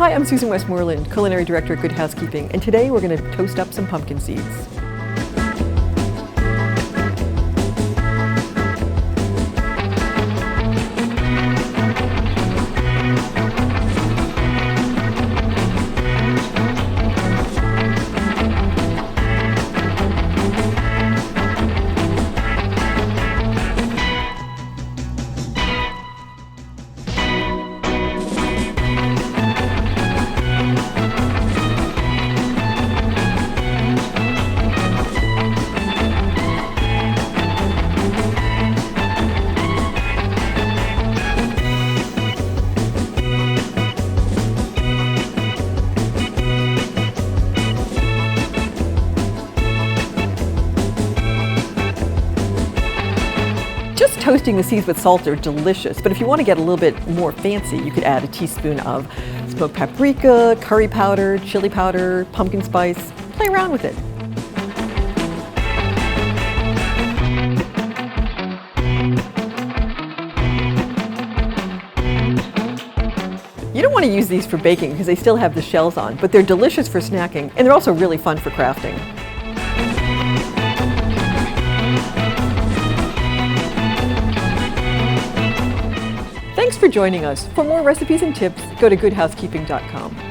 Hi, I'm Susan Westmoreland, Culinary Director at Good Housekeeping, and today we're going to toast up some pumpkin seeds. Just toasting the seeds with salt are delicious, but if you want to get a little bit more fancy, you could add a teaspoon of smoked paprika, curry powder, chili powder, pumpkin spice. Play around with it. You don't want to use these for baking because they still have the shells on, but they're delicious for snacking, and they're also really fun for crafting. Thanks for joining us. For more recipes and tips, go to goodhousekeeping.com.